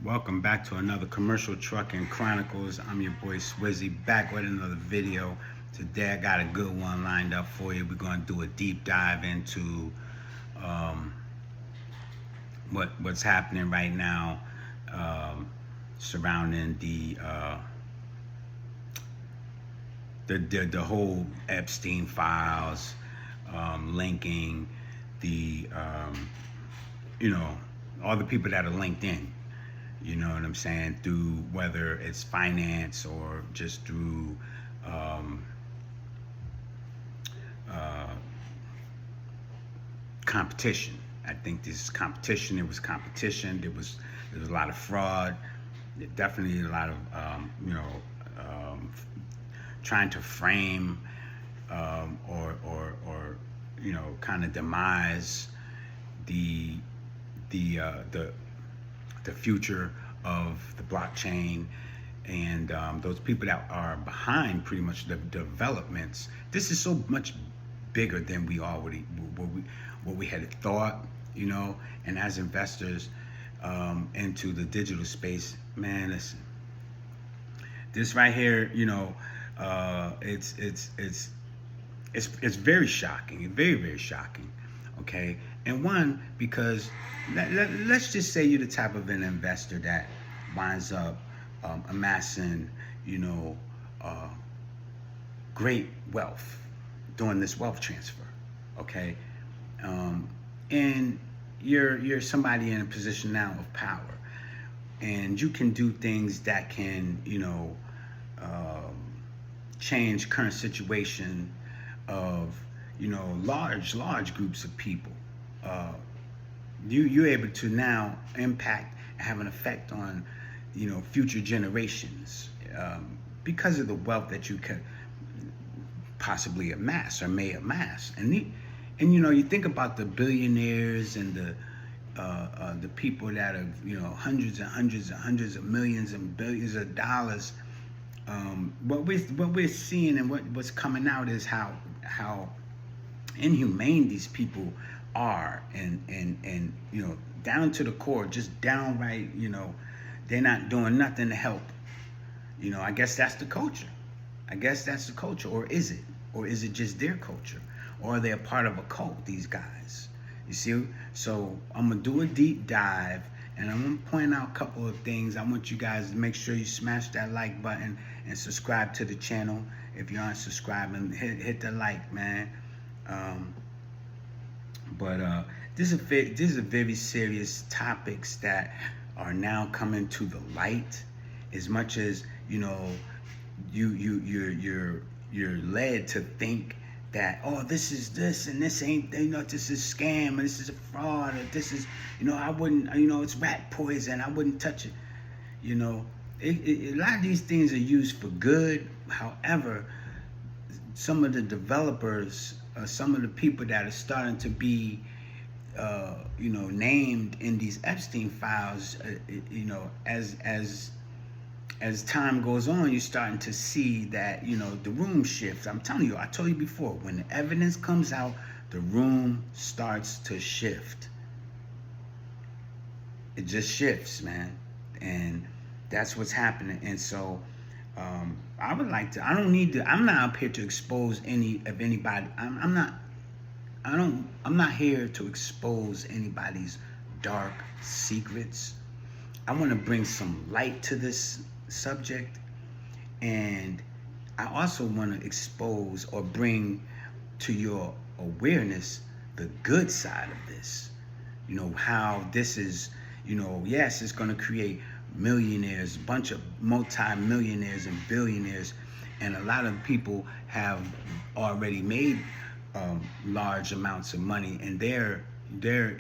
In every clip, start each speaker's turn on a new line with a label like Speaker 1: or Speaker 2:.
Speaker 1: Welcome back to another Commercial Trucking Chronicles. I'm your boy Swizzy, back with another video. Today I got a good one lined up for you. We're going to do a deep dive into um, what's happening right now surrounding the whole Ebstein files, linking the all the people that are linked in. You know what I'm saying? Through whether it's finance or just through um, uh, competition. I think this is competition. It was competition. There was a lot of fraud. Definitely a lot of trying to frame or kind of demise the the uh, the the future of the blockchain and those people that are behind pretty much the developments. This is so much bigger than we already what we had thought, and as investors into the digital space, man, listen, this right here, it's very shocking, very shocking. Okay, and one because let's just say you're the type of an investor that winds up amassing, uh, great wealth doing this wealth transfer. Okay, um, and you're somebody in a position now of power, and you can do things that can um, change current situation of large groups of people. uh, you're able to now impact and have an effect on future generations, because of the wealth that you could possibly amass or may amass. And you think about the billionaires and the people that have hundreds and hundreds and hundreds of millions and billions of dollars. What we're seeing and what's coming out is how inhumane these people are, and down to the core, just downright, they're not doing nothing to help. I guess that's the culture. I guess that's the culture. Or is it? Or is it just their culture? Or are they a part of a cult, these guys? You see? So I'm going to do a deep dive, and I'm going to point out a couple of things. I want you guys to make sure you smash that like button and subscribe to the channel. If you aren't subscribing, hit the like, man. But this is a very serious topics that are now coming to the light. As much as you're led to think that, oh, this is this and this ain't, this is scam and this is a fraud, or this is, I wouldn't, it's rat poison, I wouldn't touch it. A lot of these things are used for good. However, some of the developers, some of the people that are starting to be named in these Epstein files, as time goes on, you're starting to see that the room shifts. I'm telling you, I told you before, when the evidence comes out, the room starts to shift. It just shifts, man, and that's what's happening. And so I would like to. I don't need to. I'm not up here to expose anybody. I'm not here to expose anybody's dark secrets. I want to bring some light to this subject, and I also want to expose or bring to your awareness the good side of this. How this is, yes, it's going to create millionaires, a bunch of multi-millionaires and billionaires, and a lot of people have already made large amounts of money, and they're they're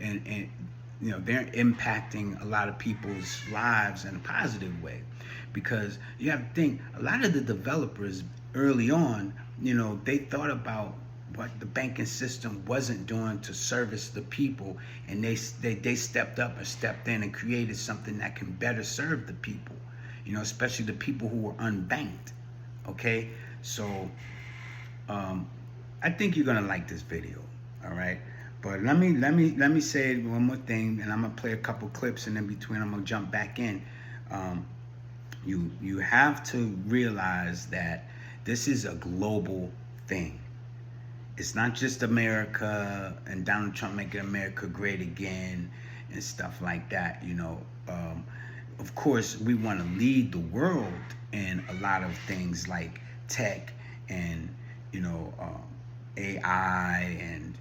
Speaker 1: impacting a lot of people's lives in a positive way. Because you have to think, a lot of the developers early on, they thought about what the banking system wasn't doing to service the people, and they stepped up and stepped in and created something that can better serve the people, especially the people who were unbanked. Okay, so I think you're gonna like this video. All right, But let me say one more thing, and I'm gonna play a couple clips, and in between I'm gonna jump back in. Um, you have to realize that this is a global thing. It's not just America and Donald Trump making America great again and stuff like that. Of course, we want to lead the world in a lot of things like tech and you know AI and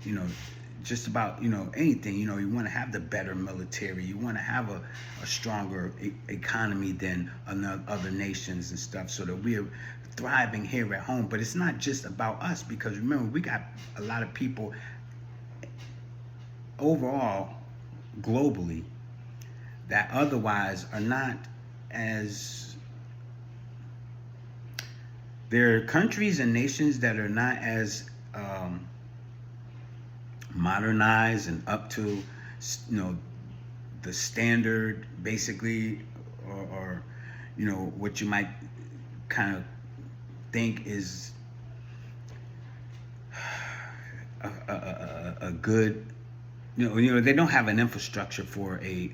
Speaker 1: just about anything. You want to have the better military. You want to have a stronger economy than other nations and stuff, so that we're thriving here at home. But it's not just about us, because remember, we got a lot of people overall globally that otherwise are not as there are countries and nations that are not as modernized and up to the standard, basically, or what you might kind of think is a good, they don't have an infrastructure for a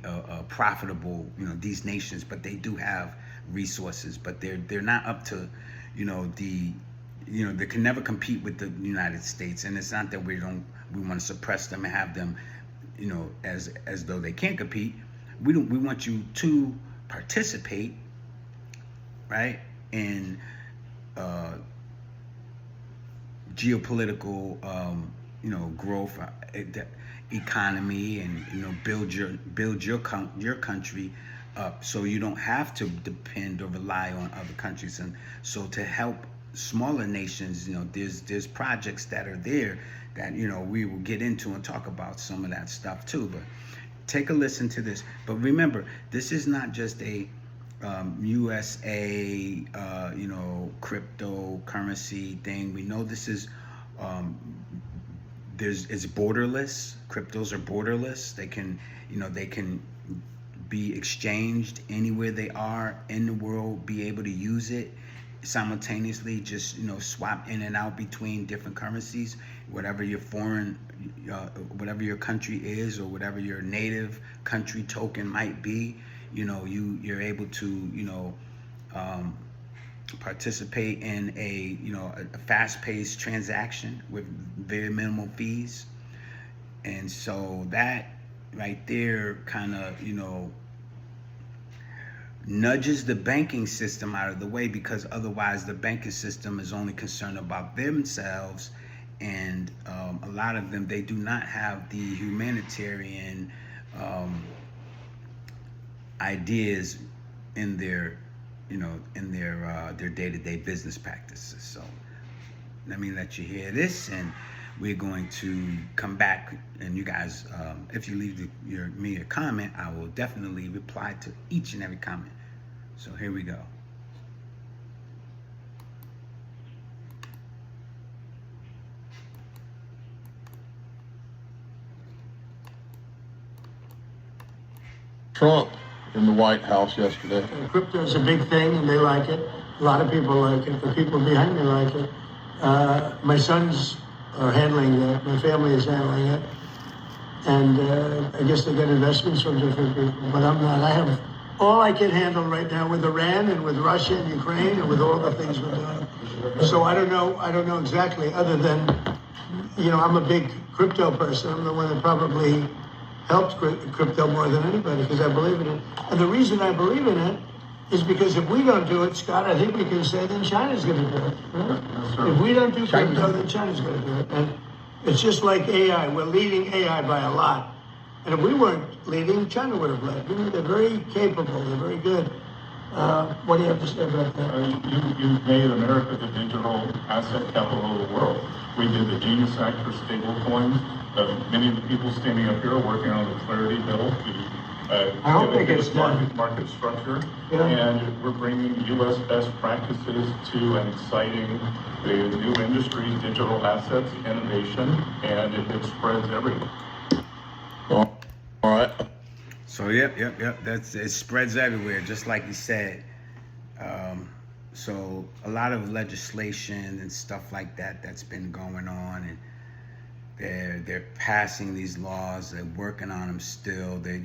Speaker 1: profitable, these nations, but they do have resources, but they're not up to they can never compete with the United States. And it's not that we want to suppress them and have them as though they can't compete. We want you to participate, right, in geopolitical growth, economy, and build your country up, so you don't have to depend or rely on other countries. And so to help smaller nations, there's projects that are there that we will get into and talk about some of that stuff too. But take a listen to this. But remember, this is not just a USA cryptocurrency thing. We know this is it's borderless. Cryptos are borderless. They can be exchanged anywhere they are in the world, be able to use it simultaneously, just swap in and out between different currencies, whatever your whatever your country is, or whatever your native country token might be. You're able to participate in a fast-paced transaction with very minimal fees. And so that right there kind of nudges the banking system out of the way, because otherwise the banking system is only concerned about themselves. And a lot of them, they do not have the humanitarian ideas in their their day-to-day business practices. So let me let you hear this, and we're going to come back. And you guys, if you leave me a comment, I will definitely reply to each and every comment. So here we go.
Speaker 2: Trump in the White House yesterday.
Speaker 3: Crypto is a big thing, and they like it. A lot of people like it. The people behind me like it. My sons are handling that. My family is handling it. And I guess they get investments from different people, but I'm not. I have all I can handle right now with Iran and with Russia and Ukraine and with all the things we're doing. So I don't know exactly, other than, I'm a big crypto person. I'm the one that probably helped crypto more than anybody, because I believe in it. And the reason I believe in it is because if we don't do it, Scott, I think we can say then China's going to do it. Right? Yes, if we don't do crypto, then China's going to do it. And it's just like AI. We're leading AI by a lot. And if we weren't leading, China would have led. They're very capable. They're very good. What do you have to say about that?
Speaker 4: You made America the digital asset capital of the world. We did the Genius Act for stable coins. Many of the people standing up here are working on the Clarity Bill to
Speaker 3: I hope it gets done.
Speaker 4: Market structure.
Speaker 3: Yeah.
Speaker 4: And we're bringing U.S. best practices to and exciting the new industry, digital assets, innovation, and it spreads everywhere.
Speaker 2: All right.
Speaker 1: So yep. It spreads everywhere, just like you said. So a lot of legislation and stuff like that that's been going on, and They're passing these laws. They're working on them still. They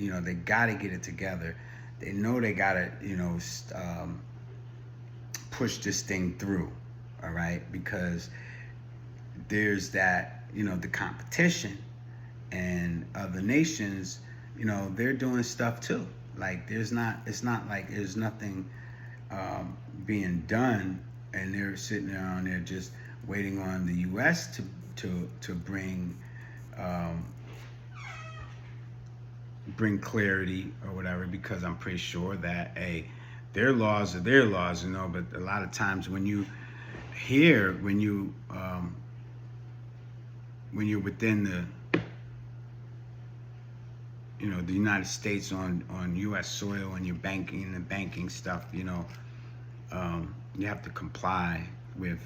Speaker 1: got to get it together. They know they got to push this thing through. All right, because there's that the competition, and other nations, they're doing stuff too. Like it's not like there's nothing being done, and they're sitting there on there just waiting on the U.S. to bring clarity or whatever, because I'm pretty sure that their laws are their laws, but a lot of times when you're within the United States on U.S. soil, and you're banking and banking stuff, you have to comply with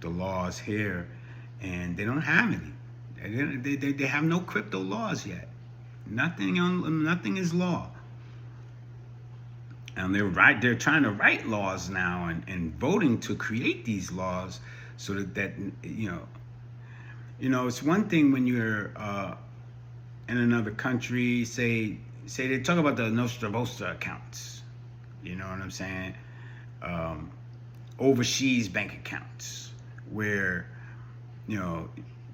Speaker 1: the laws here, and they don't have any. They have no crypto laws yet. Nothing is law. And they're trying to write laws now, and voting to create these laws so that it's one thing when you're in another country, say they talk about the Nostra Vostra accounts, you know what I'm saying? Overseas bank accounts where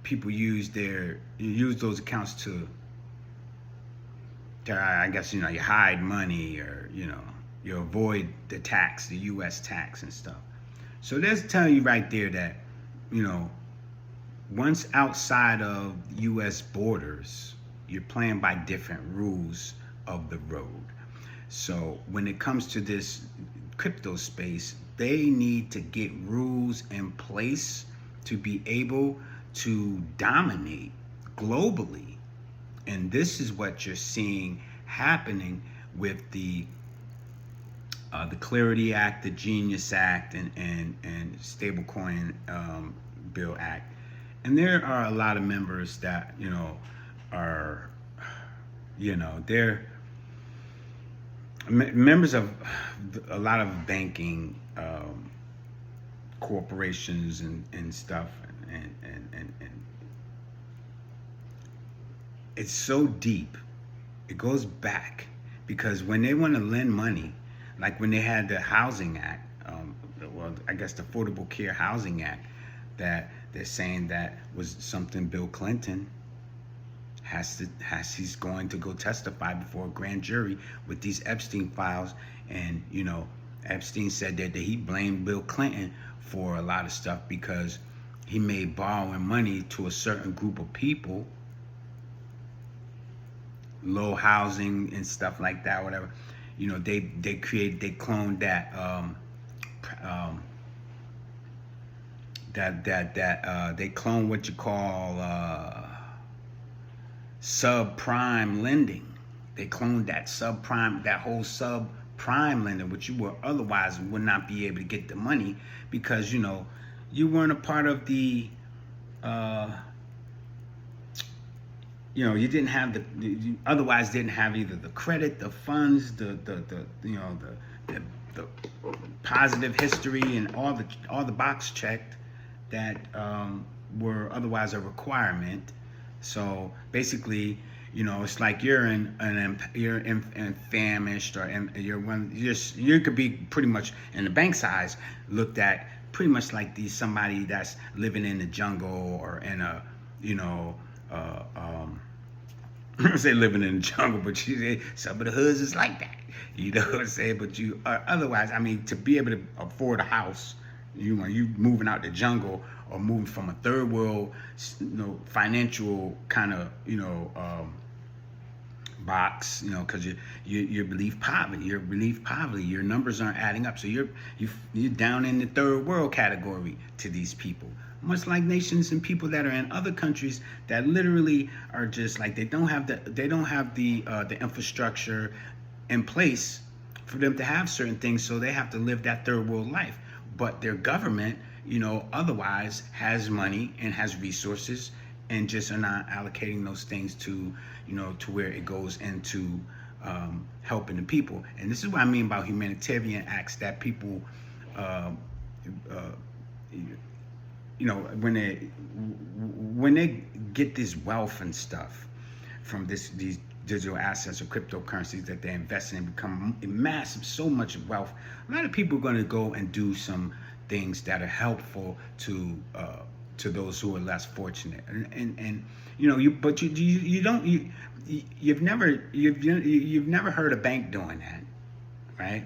Speaker 1: people use those accounts to I guess you hide money, or you avoid the tax, the U.S. tax and stuff. So that's telling you right there that once outside of U.S. borders, you're playing by different rules of the road. So when it comes to this crypto space, they need to get rules in place to be able to dominate globally. And this is what you're seeing happening with the Clarity Act, the Genius Act, and Stablecoin Bill Act. And there are a lot of members that are they're members of a lot of banking corporations and stuff, and it's so deep. It goes back, because when they want to lend money, like when they had the Housing Act, I guess the Affordable Care Housing Act, that they're saying that was something Bill Clinton he's going to go testify before a grand jury with these Ebstein files. And Epstein said that he blamed Bill Clinton for a lot of stuff because he made borrowing money to a certain group of people, low housing and stuff like that, whatever. They cloned that they clone what you call subprime lending. They cloned that whole subprime lending, which you otherwise would not be able to get the money, because you weren't a part of the you didn't have you otherwise didn't have either the credit, the funds, the positive history, and all the box checked that were otherwise a requirement. So basically, it's like you're famished, or you could be pretty much, in the bank's eyes, looked at pretty much like somebody that's living in the jungle, or in a I say living in the jungle, but some of the hoods is like that. You know what I'm saying? But otherwise, to be able to afford a house, you moving out the jungle, or moving from a third world, financial kind of, box, because you relieve poverty. Your numbers aren't adding up, so you're down in the third world category to these people. Much like nations and people that are in other countries that literally are just like, they don't have the infrastructure in place for them to have certain things, so they have to live that third world life. But their government, otherwise has money and has resources, and just are not allocating those things to where it goes into helping the people. And this is what I mean about humanitarian acts, that people you know, when they get this wealth and stuff from these digital assets or cryptocurrencies that they're investing in, become massive, so much wealth, a lot of people are going to go and do some things that are helpful to those who are less fortunate. And you know, you don't you've never heard a bank doing that, right?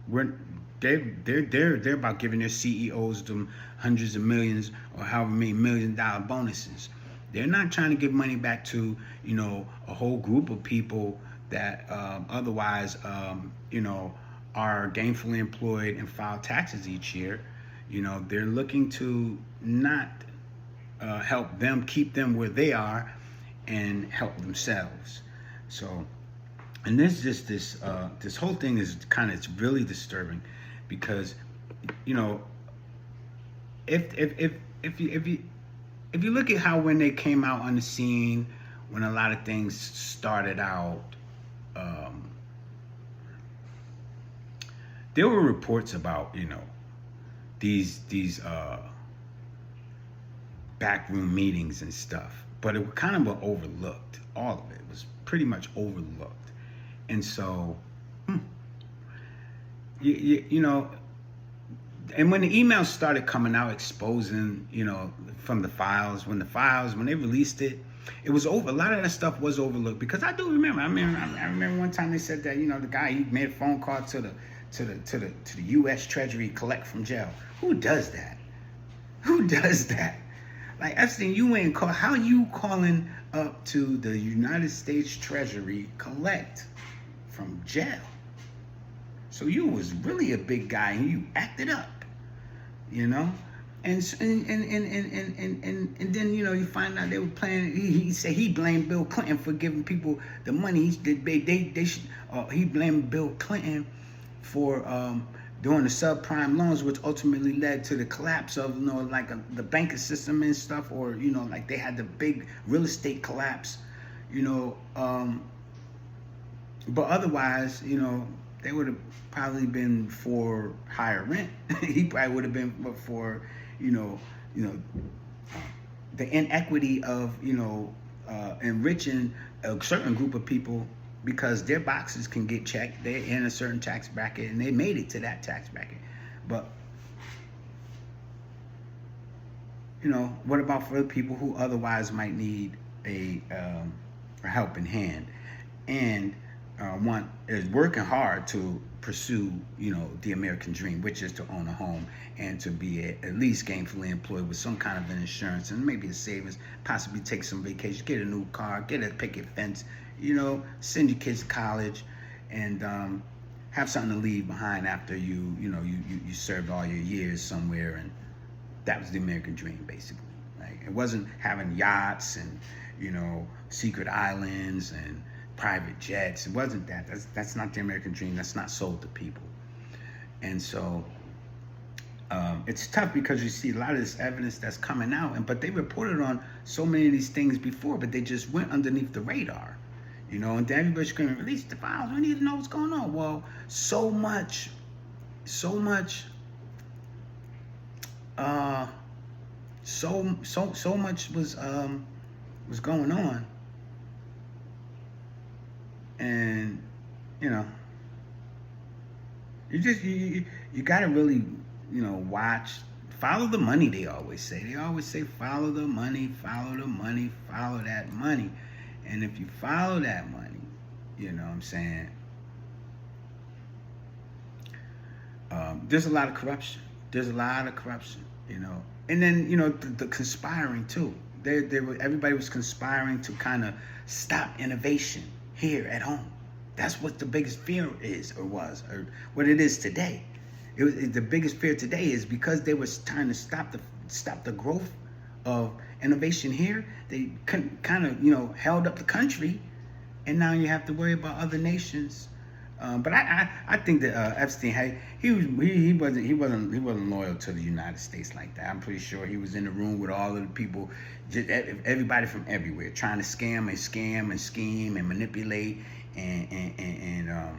Speaker 1: We're they're about giving their CEOs them hundreds of millions or however many $1 million bonuses. They're not trying to give money back to, you know, a whole group of people that otherwise you know, are gainfully employed and file taxes each year. You know, they're looking to not help them, keep them where they are, and help themselves. So, and there's just this whole thing is kind of, it's really disturbing, because, you know, if you look at how when they came out on the scene, when a lot of things started out, there were reports about, you know, these backroom meetings and stuff, but it kind of was overlooked. All of it was pretty much overlooked. And so, you know, and when the emails started coming out exposing, you know, from the files, when they released it, it was over. A lot of that stuff was overlooked, because I do remember. I remember one time they said that, you know, the guy, he made a phone call to the U.S. Treasury, collect from jail. Who does that? Who does that? Like, Epstein, you ain't call. How you calling up to the United States Treasury, collect from jail? So you was really a big guy and you acted up, you know? And then, you know, you find out they were playing. He said he blamed Bill Clinton for giving people the money. They should. He blamed Bill Clinton for doing the subprime loans, which ultimately led to the collapse of, you know, like the banking system and stuff, or, you know, like they had the big real estate collapse, you know. But otherwise, you know, they would have probably been for higher rent. He probably would have been for, you know, the inequity of, you know, enriching a certain group of people because their boxes can get checked. They're in a certain tax bracket and they made it to that tax bracket. But, you know, what about for the people who otherwise might need a helping hand and one is working hard to pursue, you know, the American dream, which is to own a home and to be at least gainfully employed with some kind of an insurance and maybe a savings, possibly take some vacation, get a new car, get a picket fence, you know, send your kids to college, and have something to leave behind after you served all your years somewhere. And that was the American dream, basically. Like, it wasn't having yachts and, you know, secret islands and private jets. It wasn't that. That's not the American dream. That's not sold to people. And so it's tough because you see a lot of this evidence that's coming out, but they reported on so many of these things before, but they just went underneath the radar, you know. And then everybody's screaming, "Release the files. We need to know what's going on." Well, so much was going on. And, you know, you gotta really, you know, watch, follow the money. They always say follow the money, follow that money. And if you follow that money, you know what I'm saying, there's a lot of corruption, you know. And then, you know, the conspiring too. Everybody was conspiring to kind of stop innovation here at home. That's what the biggest fear is, or was, or what it is today. The biggest fear today is because they were trying to stop the growth of innovation here. They kind of, you know, held up the country, and now you have to worry about other nations. But I think that Epstein he wasn't loyal to the United States like that. I'm pretty sure he was in the room with all of the people, just everybody from everywhere, trying to scam and scheme and manipulate and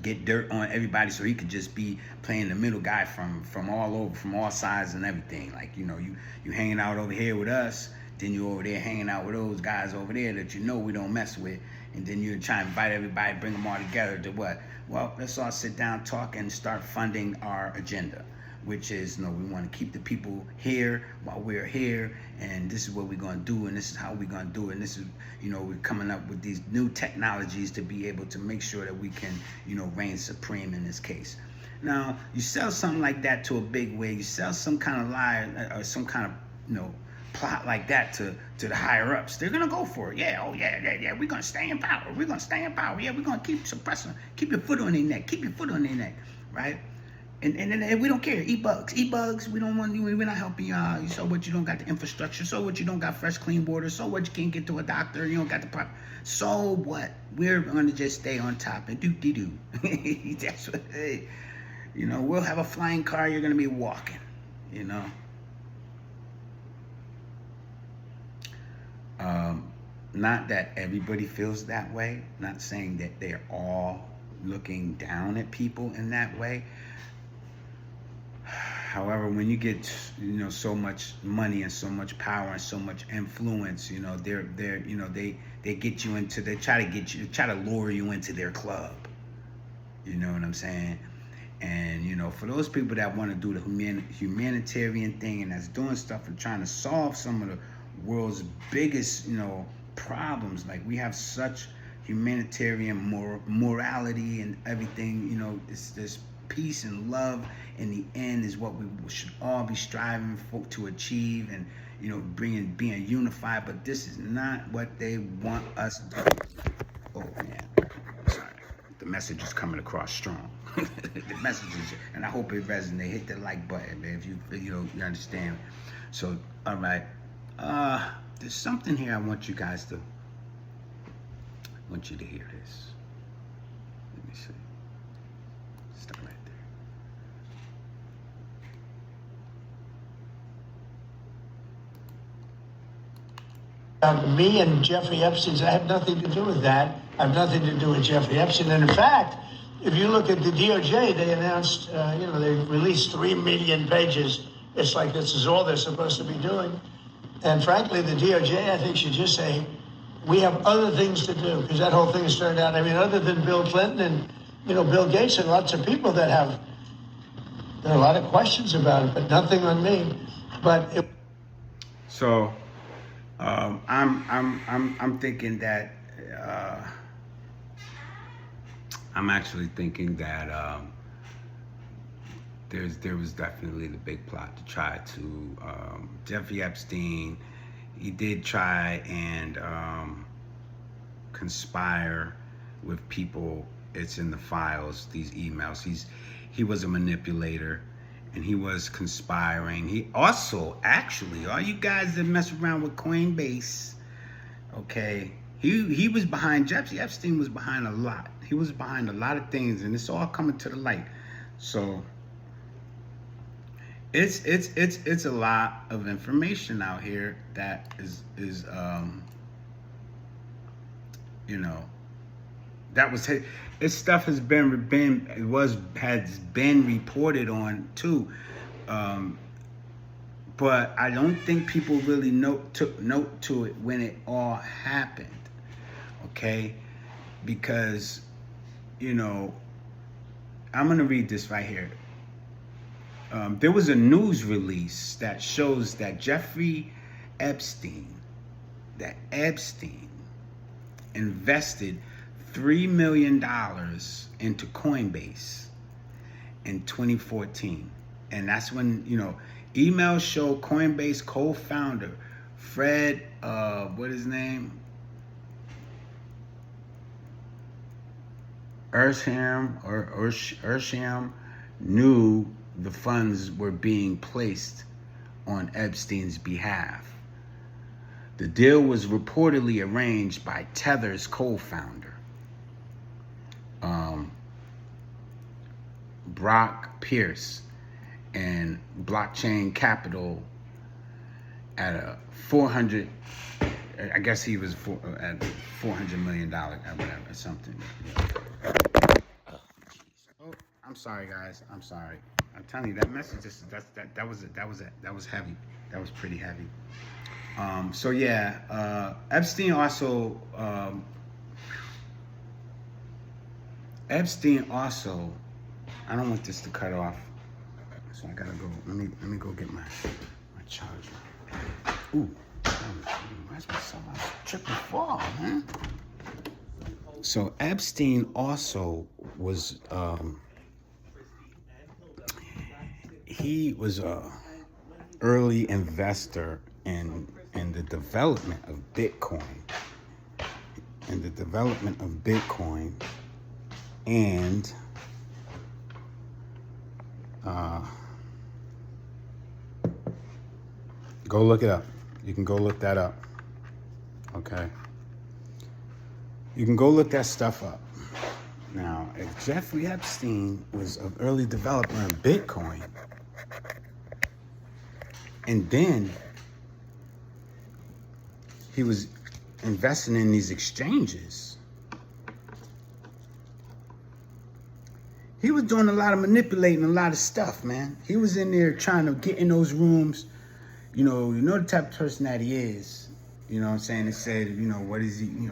Speaker 1: get dirt on everybody so he could just be playing the middle guy from all over, from all sides and everything. Like, you know, you hanging out over here with us, then you over there hanging out with those guys over there that you know we don't mess with, and then you're trying to invite everybody, bring them all together to what? Well, let's all sit down, talk, and start funding our agenda, which is, you know, we want to keep the people here while we're here, and this is what we're going to do, and this is how we're going to do it, and this is, you know, we're coming up with these new technologies to be able to make sure that we can, you know, reign supreme in this case. Now, you sell something like that to a big wig, you sell some kind of lie or some kind of, you know, plot like that to the higher ups, they're gonna go for it. Yeah, oh yeah, we're gonna stay in power. We're gonna stay in power. Yeah, we're gonna keep suppressing, keep your foot on their neck, keep your foot on their neck, right? And we don't care. Eat bugs. We don't want you. We're not helping y'all. So what? You don't got the infrastructure. So what? You don't got fresh, clean water. So what? You can't get to a doctor. You don't got the proper. So what? We're gonna just stay on top and do. That's what. You know, we'll have a flying car. You're gonna be walking. You know. Not that everybody feels that way. Not saying that they're all looking down at people in that way. However, when you get, you know, so much money and so much power and so much influence, you know, they're you know, they get you into, they try to lure you into their club. You know what I'm saying? And, you know, for those people that want to do the humanitarian thing and that's doing stuff and trying to solve some of the world's biggest, you know, problems, like we have such humanitarian morality and everything, you know, it's this peace and love in the end is what we should all be striving for to achieve, and, you know, being unified. But this is not what they want us to do. Oh man, sorry, the message is coming across strong. The message is, and I hope it resonates. Hit the like button, man, if you know, you understand. So, all right, there's something here I want you guys to, I want you to hear this. Let me see. Stop right there.
Speaker 3: Me and Jeffrey Epstein, I have nothing to do with that. I have nothing to do with Jeffrey Epstein. And in fact, if you look at the DOJ, they announced, you know, they released 3 million pages. It's like this is all they're supposed to be doing. And frankly, the DOJ, I think, should just say, we have other things to do, because that whole thing has turned out, I mean, other than Bill Clinton and, you know, Bill Gates and lots of people that have, there are a lot of questions about it, but nothing on me. But
Speaker 1: so I'm thinking that I'm actually thinking that there was definitely the big plot to try to Jeffrey Epstein. He did try and conspire with people. It's in the files, these emails. He was a manipulator, and he was conspiring. He also, actually, all you guys that mess around with Coinbase, okay, he was behind, Jeffrey Epstein was behind a lot. He was behind a lot of things, and it's all coming to the light. So it's a lot of information out here that is you know, that was this stuff has been reported on too, but I don't think people really took note to it when it all happened. Okay, because, you know, I'm gonna read this right here. There was a news release that shows that Jeffrey Epstein, invested $3 million into Coinbase in 2014. And that's when, you know, emails show Coinbase co-founder Fred, what is his name? Ursham knew the funds were being placed on Epstein's behalf. The deal was reportedly arranged by Tether's co-founder, Brock Pierce, and Blockchain Capital at a 400, I guess he was at $400 million or whatever, something. sorry, guys. I'm sorry. I'm telling you, that message just that was heavy. That was pretty heavy. So yeah, Epstein also I don't want this to cut off, so I gotta go. Let me go get my charger. Ooh, where's my son? Triple fall, man. So Epstein also was he was a early investor in the development of Bitcoin. And go look it up. You can go look that up. Okay. You can go look that stuff up. Now, if Jeffrey Epstein was an early developer in Bitcoin, and then he was investing in these exchanges, he was doing a lot of manipulating a lot of stuff, man. He was in there trying to get in those rooms. You know the type of person that he is. You know what I'm saying? They said, what is he, you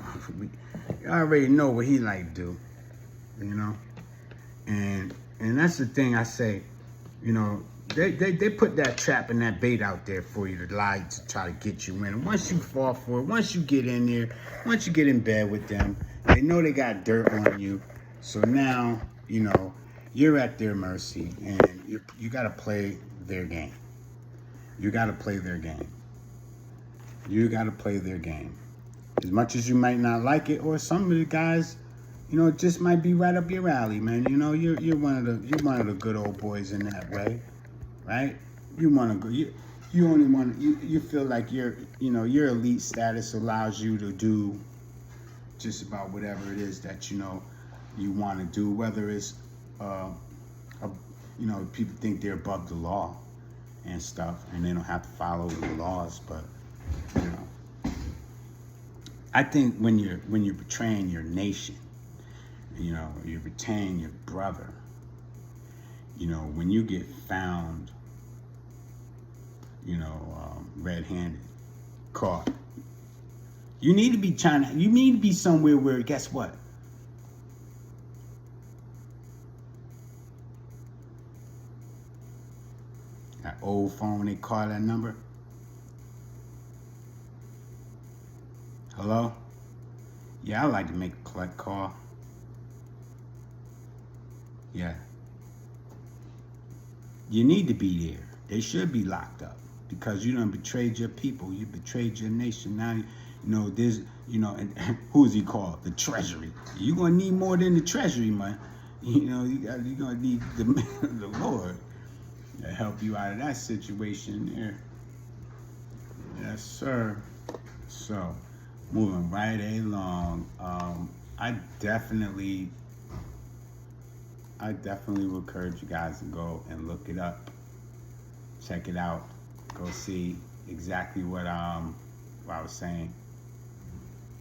Speaker 1: already know what he like to do, And that's the thing I say, they put that trap and that bait out there for you to lie to try to get you in. And once you fall for it, once you get in there, once you get in bed with them, they know they got dirt on you. So now, you're at their mercy, and you got to play their game. You got to play their game. As much as you might not like it, or some of the guys, it just might be right up your alley, man. You're one of the good old boys in that way, right? You want to go. You only want. You feel like your elite status allows you to do just about whatever it is that you want to do. Whether it's, people think they're above the law and stuff, and they don't have to follow the laws, but I think when you're betraying your nation, you're betraying your brother. When you get found, red-handed, caught, you need to be somewhere where, guess what? That old phone when they call that number. Hello? Yeah, I like to make a collect call. Yeah. You need to be there. They should be locked up because you done betrayed your people. You betrayed your nation. Now, there's, and who is he called? The Treasury. You're going to need more than the Treasury, man. You're going to need the Lord to help you out of that situation there. Yes, sir. So, moving right along, I definitely would encourage you guys to go and look it up, check it out, go see exactly what I was saying.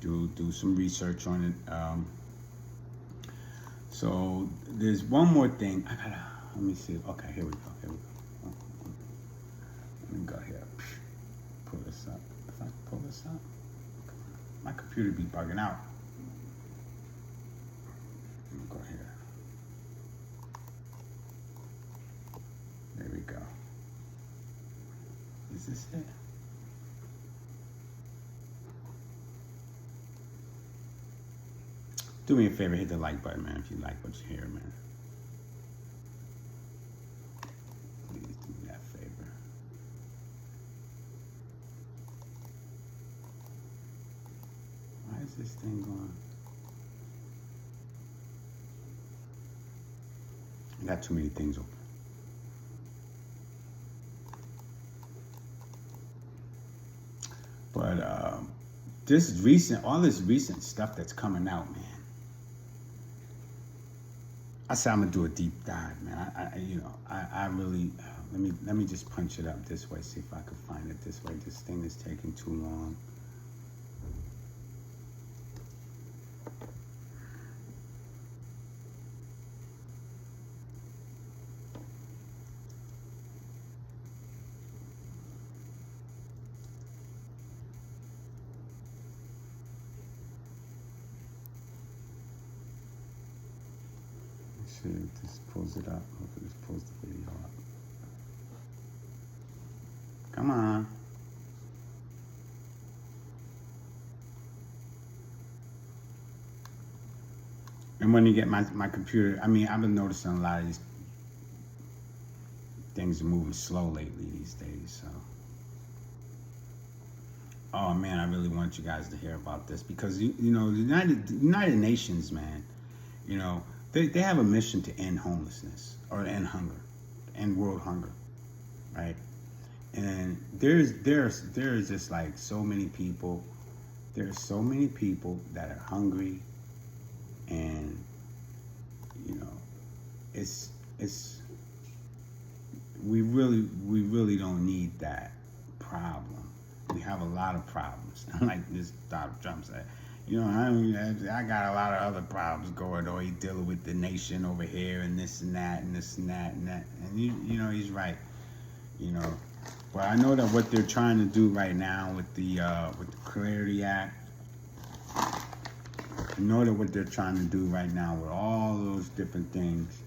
Speaker 1: Do some research on it. So there's one more thing. Let me see. Okay, here we go. Let me go here. Pull this up. If I pull this up. My computer be bugging out. Let me go here. There we go. Is this it? Do me a favor, hit the like button, man, if you like what you hear, man. Please do me that favor. Why is this thing going? I got too many things open. But all this recent stuff that's coming out, man. I said I'm gonna do a deep dive, man. I really let me just punch it up this way, see if I can find it this way. This thing is taking too long. see if this pulls it up. Hopefully this pulls the video up. Come on. And when you get my computer, I mean, I've been noticing a lot of these things are moving slow lately these days, so. Oh man, I really want you guys to hear about this because you know the United Nations, man, you know they have a mission to end homelessness or to end hunger, end world hunger, right? And there's just like so many people. There's so many people that are hungry, and you know, it's we really don't need that problem. We have a lot of problems. Like this Donald Trump said, you know, I got a lot of other problems going on. He's dealing with the nation over here and this and that and this and that and that. And you know, he's right. You know, but I know that what they're trying to do right now with the Clarity Act. I know that what they're trying to do right now with all those different things.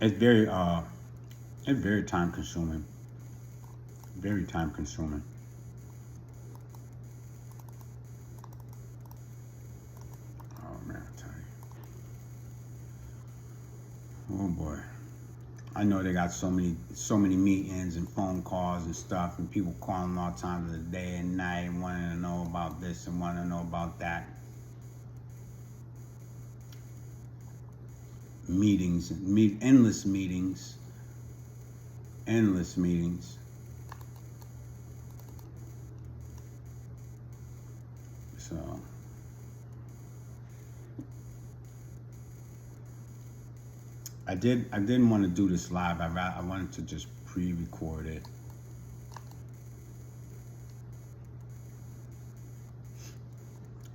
Speaker 1: It's very time consuming. Very time consuming. Oh man, I tell you. Oh boy. I know they got so many meetings and phone calls and stuff, and people calling all times of the day and night and wanting to know about this and wanting to know about that. Meetings, endless meetings. So I didn't want to do this live. I wanted to just pre-record it.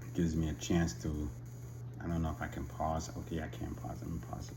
Speaker 1: It gives me a chance to. I don't know if I can pause. Okay, I can pause. Let me pause it.